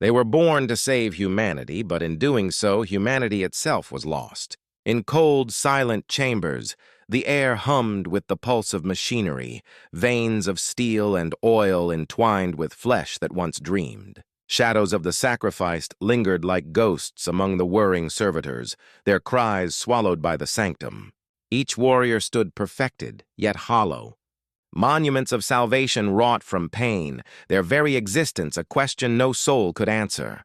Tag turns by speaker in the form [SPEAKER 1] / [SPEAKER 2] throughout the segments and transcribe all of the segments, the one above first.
[SPEAKER 1] They were born to save humanity, but in doing so, humanity itself was lost. In cold, silent chambers, the air hummed with the pulse of machinery, veins of steel and oil entwined with flesh that once dreamed. Shadows of the sacrificed lingered like ghosts among the whirring servitors, their cries swallowed by the sanctum. Each warrior stood perfected, yet hollow. Monuments of salvation wrought from pain, their very existence a question no soul could answer.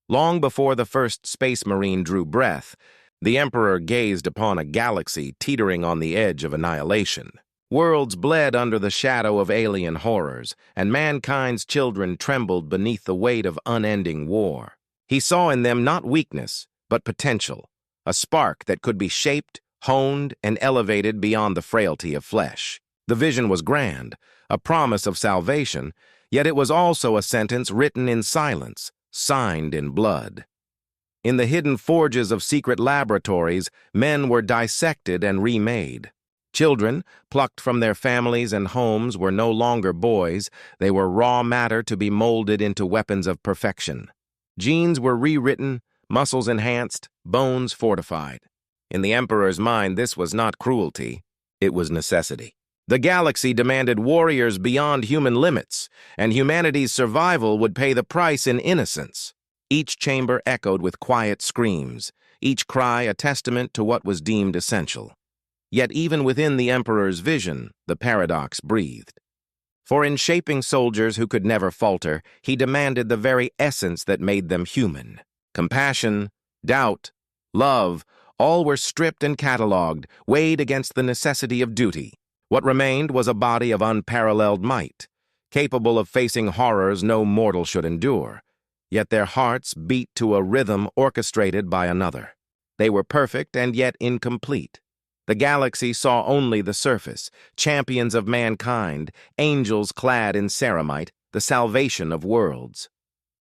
[SPEAKER 1] Long before the first space marine drew breath, the Emperor gazed upon a galaxy teetering on the edge of annihilation. Worlds bled under the shadow of alien horrors, and mankind's children trembled beneath the weight of unending war. He saw in them not weakness, but potential, a spark that could be shaped, honed, and elevated beyond the frailty of flesh. The vision was grand, a promise of salvation, yet it was also a sentence written in silence, signed in blood. In the hidden forges of secret laboratories, men were dissected and remade. Children, plucked from their families and homes, were no longer boys, they were raw matter to be molded into weapons of perfection. Genes were rewritten, muscles enhanced, bones fortified. In the Emperor's mind, this was not cruelty, it was necessity. The galaxy demanded warriors beyond human limits, and humanity's survival would pay the price in innocence. Each chamber echoed with quiet screams, each cry a testament to what was deemed essential. Yet even within the Emperor's vision, the paradox breathed. For in shaping soldiers who could never falter, he demanded the very essence that made them human. Compassion, doubt, love, all were stripped and catalogued, weighed against the necessity of duty. What remained was a body of unparalleled might, capable of facing horrors no mortal should endure. Yet their hearts beat to a rhythm orchestrated by another. They were perfect and yet incomplete. The galaxy saw only the surface, champions of mankind, angels clad in ceramite, the salvation of worlds.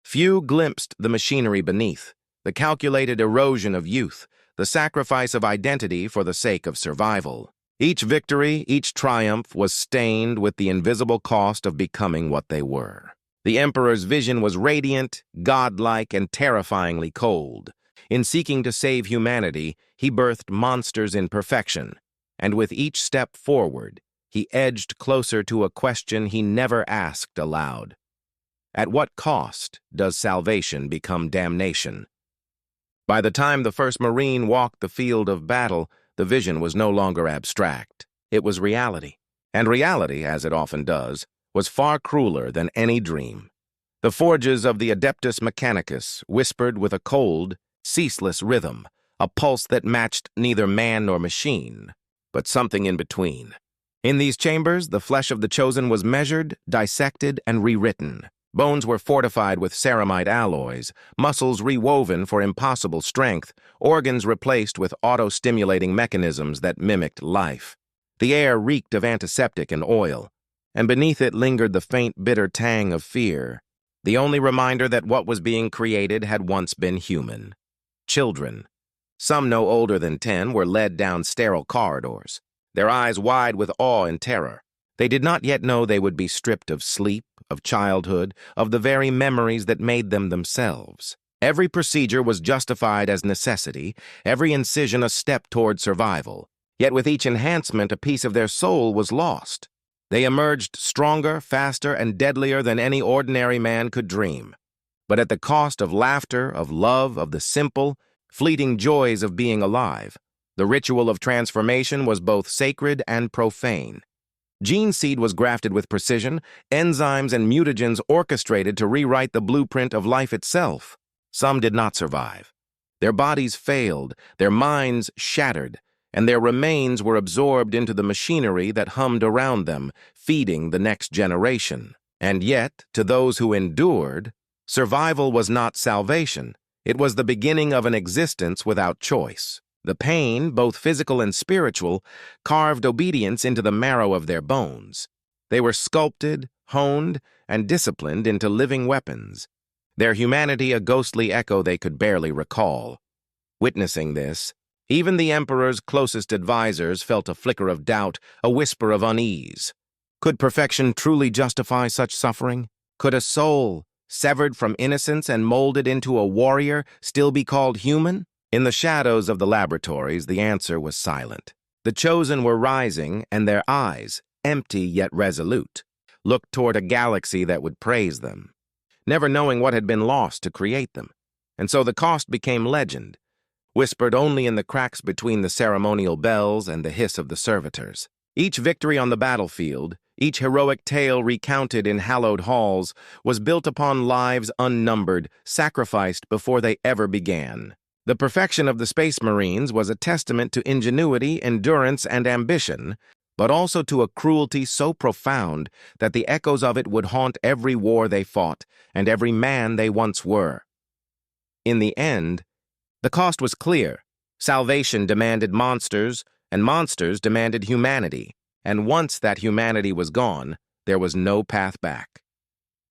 [SPEAKER 1] Few glimpsed the machinery beneath, the calculated erosion of youth, the sacrifice of identity for the sake of survival. Each victory, each triumph was stained with the invisible cost of becoming what they were. The Emperor's vision was radiant, godlike, and terrifyingly cold. In seeking to save humanity, he birthed monsters in perfection, and with each step forward, he edged closer to a question he never asked aloud. At what cost does salvation become damnation? By the time the first Marine walked the field of battle, the vision was no longer abstract. It was reality. And reality, as it often does, was far crueler than any dream. The forges of the Adeptus Mechanicus whispered with a cold, ceaseless rhythm, a pulse that matched neither man nor machine, but something in between. In these chambers, the flesh of the chosen was measured, dissected, and rewritten. Bones were fortified with ceramite alloys, muscles rewoven for impossible strength, organs replaced with auto-stimulating mechanisms that mimicked life. The air reeked of antiseptic and oil, and beneath it lingered the faint, bitter tang of fear, the only reminder that what was being created had once been human. Children, some no older than 10, were led down sterile corridors, their eyes wide with awe and terror. They did not yet know they would be stripped of sleep, of childhood, of the very memories that made them themselves. Every procedure was justified as necessity, every incision a step toward survival. Yet with each enhancement, a piece of their soul was lost. They emerged stronger, faster, and deadlier than any ordinary man could dream. But at the cost of laughter, of love, of the simple, fleeting joys of being alive. The ritual of transformation was both sacred and profane. Gene seed was grafted with precision, enzymes and mutagens orchestrated to rewrite the blueprint of life itself. Some did not survive. Their bodies failed, their minds shattered, and their remains were absorbed into the machinery that hummed around them, feeding the next generation. And yet, to those who endured, survival was not salvation. It was the beginning of an existence without choice. The pain, both physical and spiritual, carved obedience into the marrow of their bones. They were sculpted, honed, and disciplined into living weapons, their humanity a ghostly echo they could barely recall. Witnessing this, even the Emperor's closest advisors felt a flicker of doubt, a whisper of unease. Could perfection truly justify such suffering? Could a soul, severed from innocence and molded into a warrior, still be called human? In the shadows of the laboratories, the answer was silent. The chosen were rising, and their eyes, empty yet resolute, looked toward a galaxy that would praise them, never knowing what had been lost to create them. And so the cost became legend, whispered only in the cracks between the ceremonial bells and the hiss of the servitors. Each victory on the battlefield, each heroic tale recounted in hallowed halls, was built upon lives unnumbered, sacrificed before they ever began. The perfection of the Space Marines was a testament to ingenuity, endurance, and ambition, but also to a cruelty so profound that the echoes of it would haunt every war they fought and every man they once were. In the end, the cost was clear. Salvation demanded monsters, and monsters demanded humanity, and once that humanity was gone, there was no path back.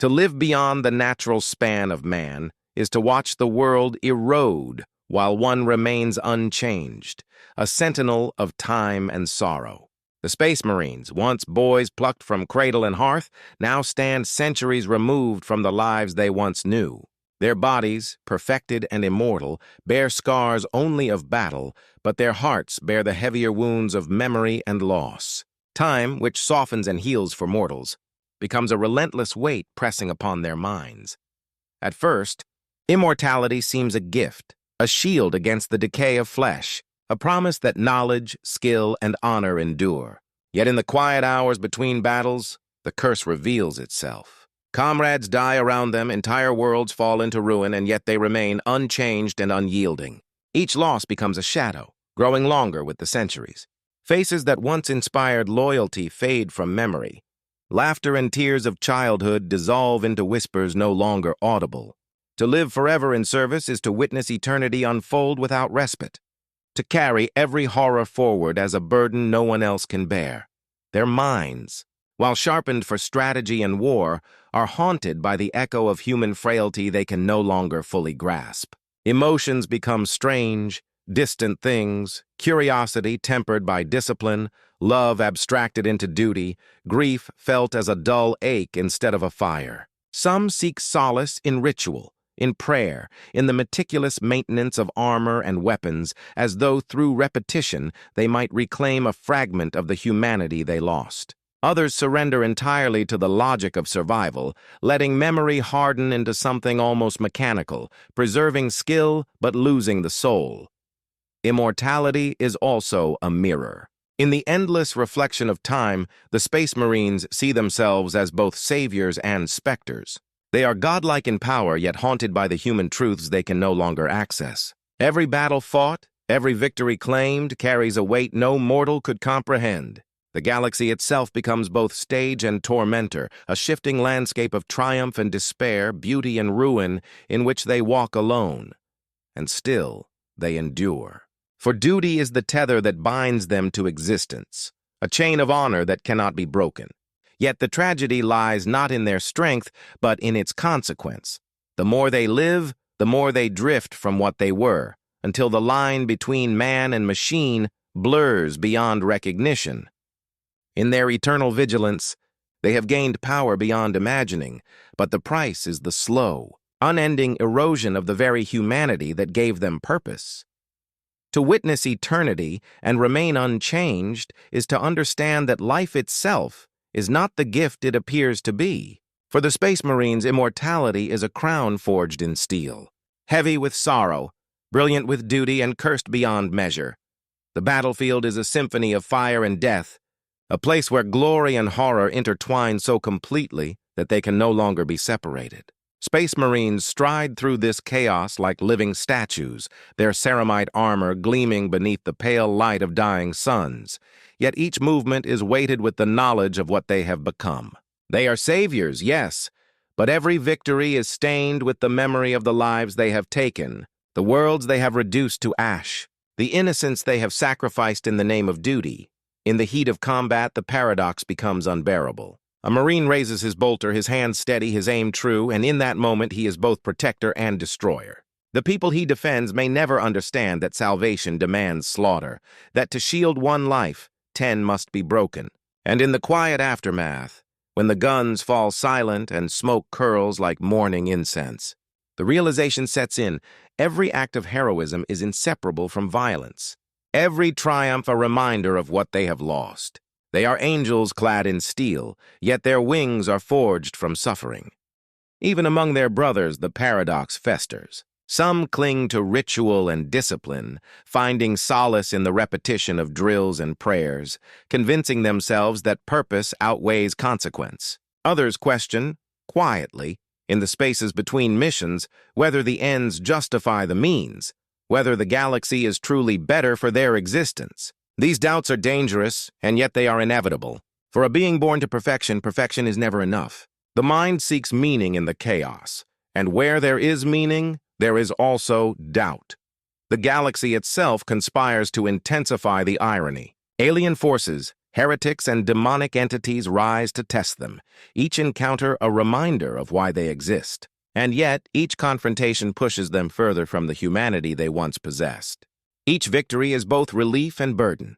[SPEAKER 1] To live beyond the natural span of man is to watch the world erode while one remains unchanged, a sentinel of time and sorrow. The Space Marines, once boys plucked from cradle and hearth, now stand centuries removed from the lives they once knew. Their bodies, perfected and immortal, bear scars only of battle, but their hearts bear the heavier wounds of memory and loss. Time, which softens and heals for mortals, becomes a relentless weight pressing upon their minds. At first, immortality seems a gift, a shield against the decay of flesh, a promise that knowledge, skill, and honor endure. Yet in the quiet hours between battles, the curse reveals itself. Comrades die around them, entire worlds fall into ruin, and yet they remain unchanged and unyielding. Each loss becomes a shadow, growing longer with the centuries. Faces that once inspired loyalty fade from memory. Laughter and tears of childhood dissolve into whispers no longer audible. To live forever in service is to witness eternity unfold without respite, to carry every horror forward as a burden no one else can bear. Their minds, while sharpened for strategy and war, are haunted by the echo of human frailty they can no longer fully grasp. Emotions become strange, distant things, curiosity tempered by discipline, love abstracted into duty, grief felt as a dull ache instead of a fire. Some seek solace in ritual, in prayer, in the meticulous maintenance of armor and weapons, as though through repetition they might reclaim a fragment of the humanity they lost. Others surrender entirely to the logic of survival, letting memory harden into something almost mechanical, preserving skill but losing the soul. Immortality is also a mirror. In the endless reflection of time, the Space Marines see themselves as both saviors and specters. They are godlike in power, yet haunted by the human truths they can no longer access. Every battle fought, every victory claimed, carries a weight no mortal could comprehend. The galaxy itself becomes both stage and tormentor, a shifting landscape of triumph and despair, beauty and ruin, in which they walk alone. And still, they endure. For duty is the tether that binds them to existence, a chain of honor that cannot be broken. Yet the tragedy lies not in their strength, but in its consequence. The more they live, the more they drift from what they were, until the line between man and machine blurs beyond recognition. In their eternal vigilance, they have gained power beyond imagining, but the price is the slow, unending erosion of the very humanity that gave them purpose. To witness eternity and remain unchanged is to understand that life itself is not the gift it appears to be. For the Space Marines, immortality is a crown forged in steel, heavy with sorrow, brilliant with duty, and cursed beyond measure. The battlefield is a symphony of fire and death, a place where glory and horror intertwine so completely that they can no longer be separated. Space Marines stride through this chaos like living statues, their ceramide armor gleaming beneath the pale light of dying suns. Yet each movement is weighted with the knowledge of what they have become. They are saviors, yes, but every victory is stained with the memory of the lives they have taken, the worlds they have reduced to ash, the innocence they have sacrificed in the name of duty. In the heat of combat, the paradox becomes unbearable. A Marine raises his bolter, his hand steady, his aim true, and in that moment he is both protector and destroyer. The people he defends may never understand that salvation demands slaughter, that to shield one life, 10 must be broken. And in the quiet aftermath, when the guns fall silent and smoke curls like morning incense. The realization sets in: every act of heroism is inseparable from violence. Every triumph a reminder of what they have lost. They are angels clad in steel, yet their wings are forged from suffering. Even among their brothers, the paradox festers. Some cling to ritual and discipline, finding solace in the repetition of drills and prayers, convincing themselves that purpose outweighs consequence. Others question, quietly, in the spaces between missions, whether the ends justify the means, whether the galaxy is truly better for their existence. These doubts are dangerous, and yet they are inevitable. For a being born to perfection, perfection is never enough. The mind seeks meaning in the chaos, and where there is meaning, there is also doubt. The galaxy itself conspires to intensify the irony. Alien forces, heretics, and demonic entities rise to test them, each encounter a reminder of why they exist. And yet, each confrontation pushes them further from the humanity they once possessed. Each victory is both relief and burden.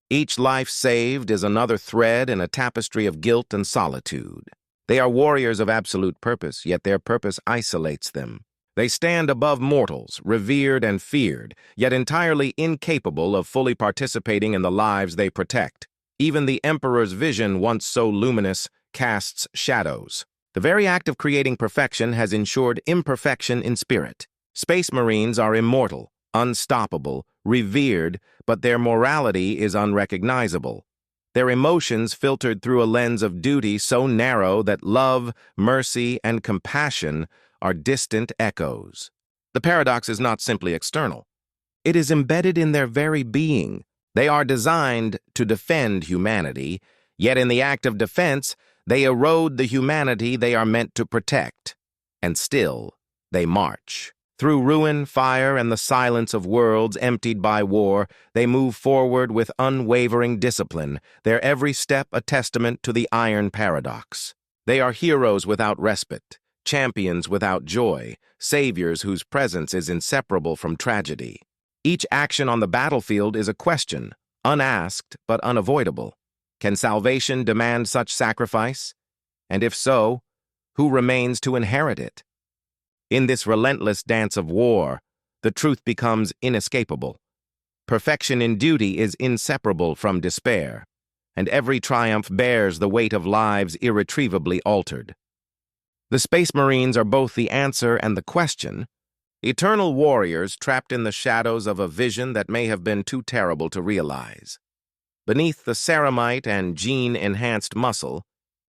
[SPEAKER 1] Each life saved is another thread in a tapestry of guilt and solitude. They are warriors of absolute purpose, yet their purpose isolates them. They stand above mortals, revered and feared, yet entirely incapable of fully participating in the lives they protect. Even the Emperor's vision, once so luminous, casts shadows. The very act of creating perfection has ensured imperfection in spirit. Space Marines are immortal, unstoppable, revered, but their morality is unrecognizable. Their emotions filtered through a lens of duty so narrow that love, mercy, and compassion are distant echoes. The paradox is not simply external. It is embedded in their very being. They are designed to defend humanity, yet in the act of defense, they erode the humanity they are meant to protect. And still, they march. Through ruin, fire, and the silence of worlds emptied by war, they move forward with unwavering discipline, their every step a testament to the iron paradox. They are heroes without respite, champions without joy, saviors whose presence is inseparable from tragedy. Each action on the battlefield is a question, unasked but unavoidable. Can salvation demand such sacrifice? And if so, who remains to inherit it? In this relentless dance of war, the truth becomes inescapable. Perfection in duty is inseparable from despair, and every triumph bears the weight of lives irretrievably altered. The Space Marines are both the answer and the question, eternal warriors trapped in the shadows of a vision that may have been too terrible to realize. Beneath the ceramite and gene-enhanced muscle,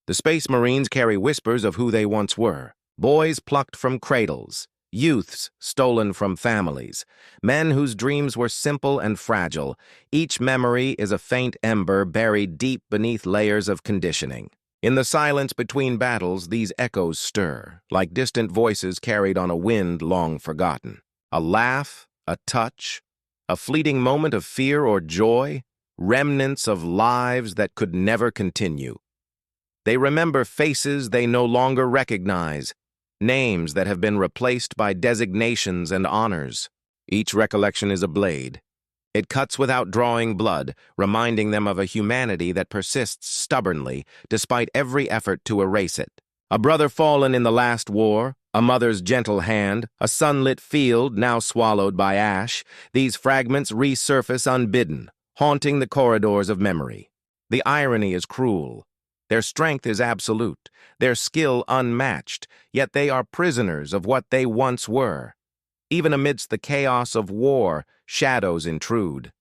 [SPEAKER 1] the Space Marines carry whispers of who they once were. Boys plucked from cradles, youths stolen from families, men whose dreams were simple and fragile. Each memory is a faint ember buried deep beneath layers of conditioning. In the silence between battles, these echoes stir, like distant voices carried on a wind long forgotten. A laugh, a touch, a fleeting moment of fear or joy, remnants of lives that could never continue. They remember faces they no longer recognize, names that have been replaced by designations and honors. Each recollection is a blade. It cuts without drawing blood, reminding them of a humanity that persists stubbornly, despite every effort to erase it. A brother fallen in the last war, a mother's gentle hand, a sunlit field now swallowed by ash, these fragments resurface unbidden, haunting the corridors of memory. The irony is cruel. Their strength is absolute, their skill unmatched, yet they are prisoners of what they once were. Even amidst the chaos of war, shadows intrude.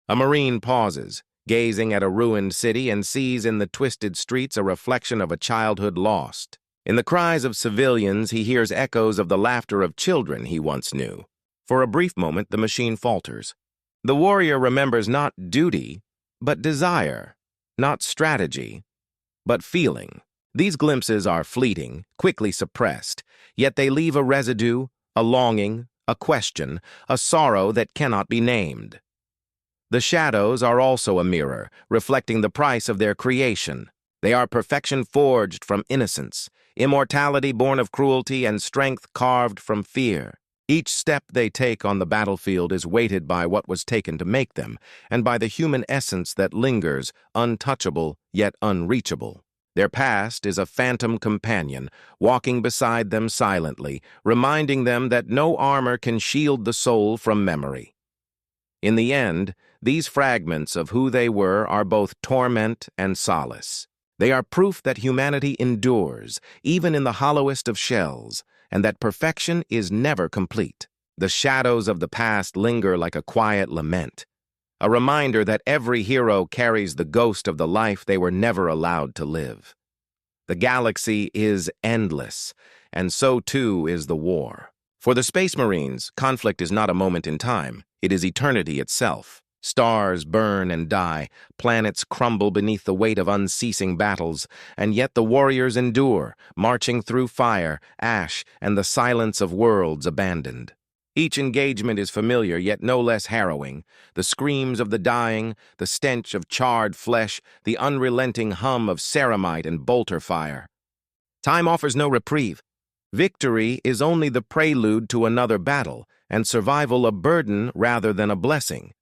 [SPEAKER 1] A Marine pauses, gazing at a ruined city, and sees in the twisted streets a reflection of a childhood lost. In the cries of civilians, he hears echoes of the laughter of children he once knew. For a brief moment, the machine falters. The warrior remembers not duty, but desire, not strategy, but feeling. These glimpses are fleeting, quickly suppressed, yet they leave a residue, a longing, a question, a sorrow that cannot be named. The shadows are also a mirror, reflecting the price of their creation. They are perfection forged from innocence, immortality born of cruelty, and strength carved from fear. Each step they take on the battlefield is weighted by what was taken to make them, and by the human essence that lingers, untouchable yet unreachable. Their past is a phantom companion, walking beside them silently, reminding them that no armor can shield the soul from memory. In the end, these fragments of who they were are both torment and solace. They are proof that humanity endures, even in the hollowest of shells, and that perfection is never complete. The shadows of the past linger like a quiet lament, a reminder that every hero carries the ghost of the life they were never allowed to live. The galaxy is endless, and so too is the war. For the Space Marines, conflict is not a moment in time, it is eternity itself. Stars burn and die, planets crumble beneath the weight of unceasing battles, and yet the warriors endure, marching through fire, ash, and the silence of worlds abandoned. Each engagement is familiar, yet no less harrowing. The screams of the dying, the stench of charred flesh, the unrelenting hum of ceramite and bolter fire. Time offers no reprieve. Victory is only the prelude to another battle, and survival a burden rather than a blessing.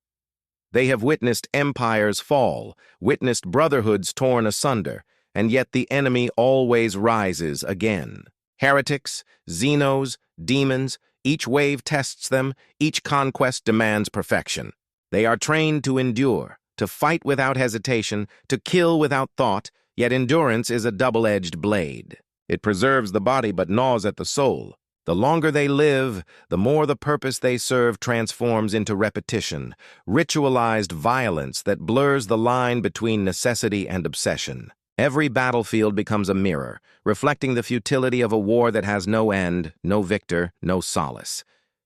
[SPEAKER 1] They have witnessed empires fall, witnessed brotherhoods torn asunder, and yet the enemy always rises again. Heretics, Xenos, demons, each wave tests them, each conquest demands perfection. They are trained to endure, to fight without hesitation, to kill without thought, yet endurance is a double-edged blade. It preserves the body but gnaws at the soul. The longer they live, the more the purpose they serve transforms into repetition, ritualized violence that blurs the line between necessity and obsession. Every battlefield becomes a mirror, reflecting the futility of a war that has no end, no victor, no solace.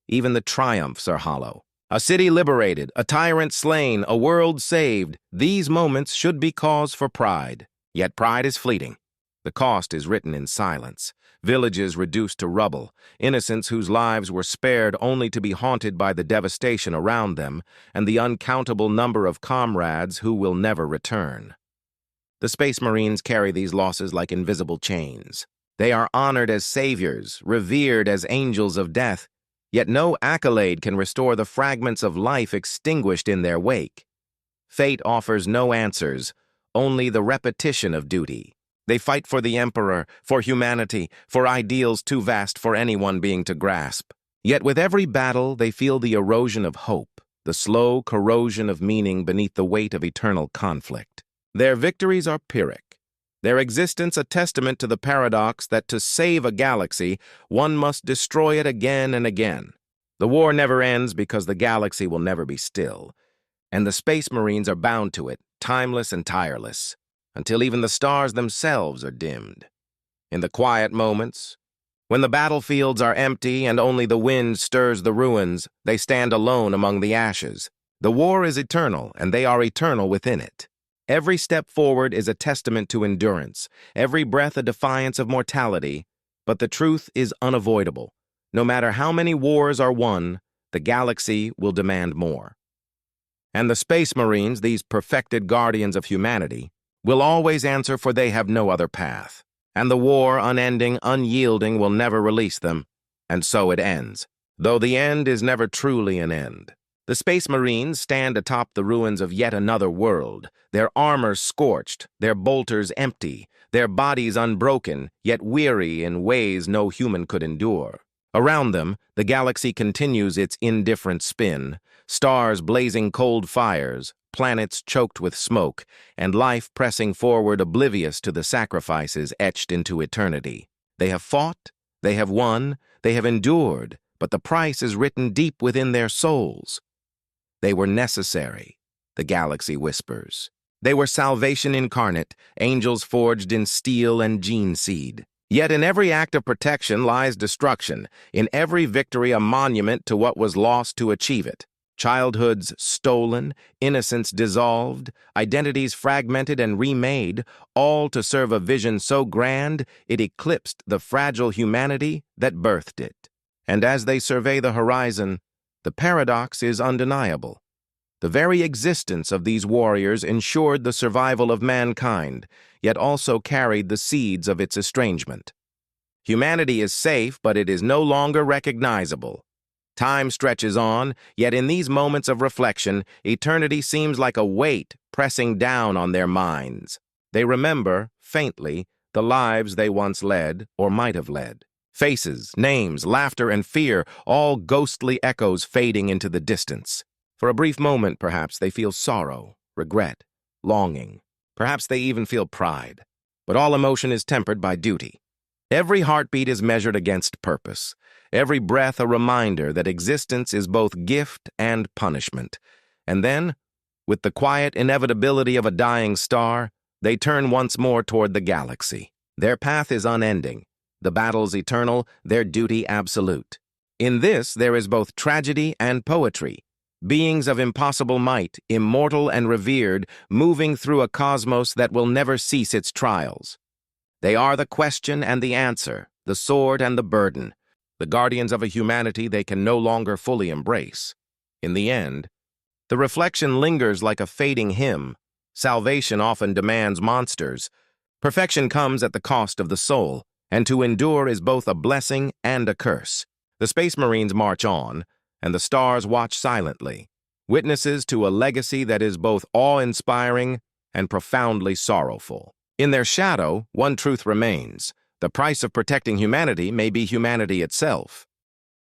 [SPEAKER 1] Even the triumphs are hollow. A city liberated, a tyrant slain, a world saved. These moments should be cause for pride. Yet pride is fleeting. The cost is written in silence. Villages reduced to rubble, innocents whose lives were spared only to be haunted by the devastation around them, and the uncountable number of comrades who will never return. The Space Marines carry these losses like invisible chains. They are honored as saviors, revered as angels of death, yet no accolade can restore the fragments of life extinguished in their wake. Fate offers no answers, only the repetition of duty. They fight for the Emperor, for humanity, for ideals too vast for anyone being to grasp. Yet with every battle, they feel the erosion of hope, the slow corrosion of meaning beneath the weight of eternal conflict. Their victories are Pyrrhic, their existence a testament to the paradox that to save a galaxy, one must destroy it again and again. The war never ends because the galaxy will never be still, and the Space Marines are bound to it, timeless and tireless, until even the stars themselves are dimmed. In the quiet moments, when the battlefields are empty and only the wind stirs the ruins, they stand alone among the ashes. The war is eternal, and they are eternal within it. Every step forward is a testament to endurance, every breath a defiance of mortality, but the truth is unavoidable. No matter how many wars are won, the galaxy will demand more. And the Space Marines, these perfected guardians of humanity, will always answer, for they have no other path. And the war, unending, unyielding, will never release them, and so it ends. Though the end is never truly an end. The Space Marines stand atop the ruins of yet another world, their armor scorched, their bolters empty, their bodies unbroken, yet weary in ways no human could endure. Around them, the galaxy continues its indifferent spin, stars blazing cold fires, planets choked with smoke, and life pressing forward oblivious to the sacrifices etched into eternity. They have fought, they have won, they have endured, but the price is written deep within their souls. They were necessary, the galaxy whispers. They were salvation incarnate, angels forged in steel and gene seed. Yet in every act of protection lies destruction, in every victory a monument to what was lost to achieve it. Childhoods stolen, innocence dissolved, identities fragmented and remade, all to serve a vision so grand it eclipsed the fragile humanity that birthed it. And as they survey the horizon, the paradox is undeniable. The very existence of these warriors ensured the survival of mankind, yet also carried the seeds of its estrangement. Humanity is safe, but it is no longer recognizable. Time stretches on, yet in these moments of reflection, eternity seems like a weight pressing down on their minds. They remember, faintly, the lives they once led or might have led. Faces, names, laughter, and fear, all ghostly echoes fading into the distance. For a brief moment, perhaps, they feel sorrow, regret, longing. Perhaps they even feel pride. But all emotion is tempered by duty. Every heartbeat is measured against purpose. Every breath a reminder that existence is both gift and punishment. And then, with the quiet inevitability of a dying star, they turn once more toward the galaxy. Their path is unending, the battles eternal, their duty absolute. In this, there is both tragedy and poetry. Beings of impossible might, immortal and revered, moving through a cosmos that will never cease its trials. They are the question and the answer, the sword and the burden, the guardians of a humanity they can no longer fully embrace. In the end, the reflection lingers like a fading hymn. Salvation often demands monsters. Perfection comes at the cost of the soul, and to endure is both a blessing and a curse. The Space Marines march on, and the stars watch silently, witnesses to a legacy that is both awe-inspiring and profoundly sorrowful. In their shadow, one truth remains. The price of protecting humanity may be humanity itself.